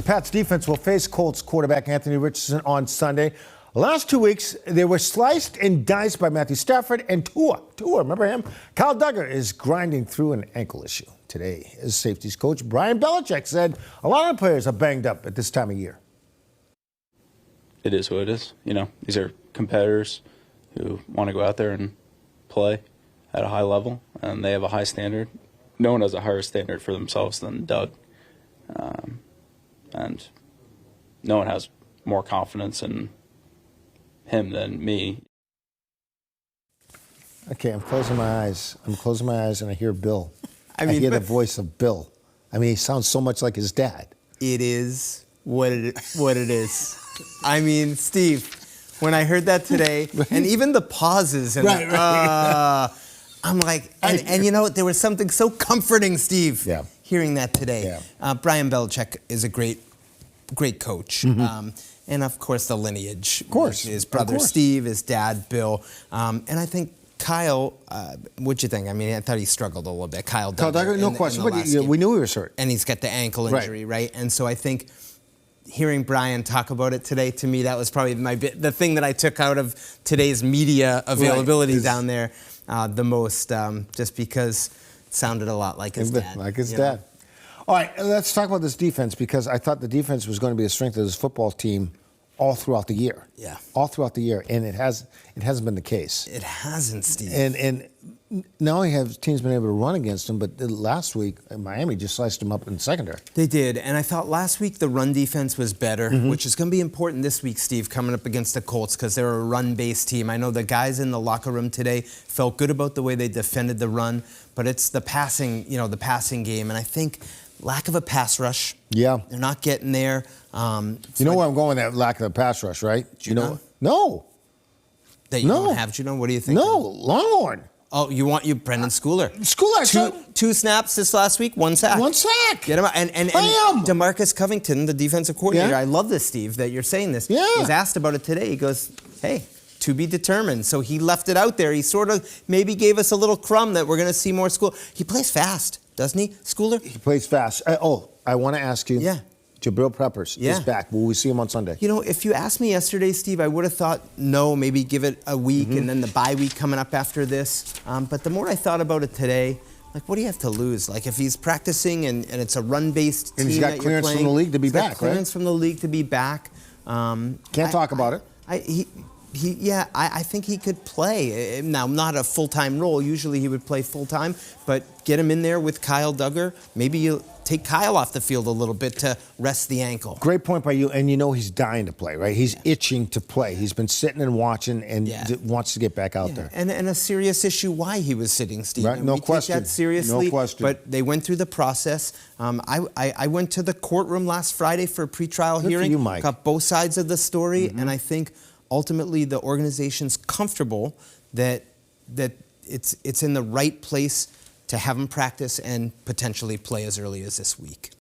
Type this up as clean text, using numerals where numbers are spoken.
Pats defense will face Colts quarterback Anthony Richardson on Sunday. The last 2 weeks, they were sliced and diced by Matthew Stafford and Tua. Remember him? Kyle Duggar is grinding through an ankle issue. Today, his safeties coach Brian Belichick said a lot of players are banged up at this time of year. It is what it is. You know, these are competitors who want to go out there and play at a high level, and they have a high standard. No one has a higher standard for themselves than Doug. And no one has more confidence in him than me. Okay, I'm closing my eyes. And I hear Bill. I hear the voice of Bill. I mean, he sounds so much like his dad. It is what it is. I mean, Steve, when I heard that today, and even the pauses, and I'm like, and you know, there was something so comforting, Steve, hearing that today. Brian Belichick is a great coach. And of course, the lineage. Of course. His brother Steve, his dad Bill. And I think Kyle, what'd you think? I mean, I thought he struggled a little bit. Kyle Duggar, no question. We knew he was hurt. And he's got the ankle injury, right? And so I think hearing Brian talk about it today, to me, that was probably the thing that I took out of today's media availability down there the most, just because it sounded a lot like his dad. Like his dad. All right, let's talk about this defense, because I thought the defense was going to be a strength of this football team all throughout the year. Yeah. All throughout the year, and it hasn't been the case. It hasn't, Steve. And not only have teams been able to run against them, but last week Miami just sliced them up in the secondary. They did, and I thought last week the run defense was better, which is going to be important this week, Steve, coming up against the Colts, because they're a run-based team. I know the guys in the locker room today felt good about the way they defended the run, but it's the passing game, and I think lack of a pass rush. Yeah. They're not getting there. You know where I'm going with that lack of a pass rush, right? Judon? No. That you don't have Judon? What do you think? No, Longhorn. Oh, you Brendan Schooler. Schooler. Two snaps this last week, one sack. One sack. Get him out. And DeMarcus Covington, the defensive coordinator, I love this, Steve, that you're saying this. Yeah. He was asked about it today. He goes, hey, to be determined. So he left it out there. He sort of maybe gave us a little crumb that we're going to see more Schooler. He plays fast, doesn't he, Schooler? He plays fast. I want to ask you. Yeah. Jabrill Peppers is back. Will we see him on Sunday? You know, if you asked me yesterday, Steve, I would have thought no, maybe give it a week and then the bye week coming up after this. But the more I thought about it today, like, what do you have to lose? Like, if he's practicing and it's a run-based team, and he's got clearance from the league to be back, right? Clearance from the league to be back. Can't talk about it. I think he could play. Now, not a full-time role. Usually he would play full-time, but get him in there with Kyle Duggar. Maybe you take Kyle off the field a little bit to rest the ankle. Great point by you, and you know he's dying to play, right? He's itching to play. He's been sitting and watching and wants to get back out there. And a serious issue why he was sitting, Steve. Right, no question. Take that seriously. No question. But they went through the process. I went to the courtroom last Friday for a pretrial hearing. For you, Mike. Got both sides of the story, and I think ultimately the organization's comfortable that it's in the right place to have him practice and potentially play as early as this week.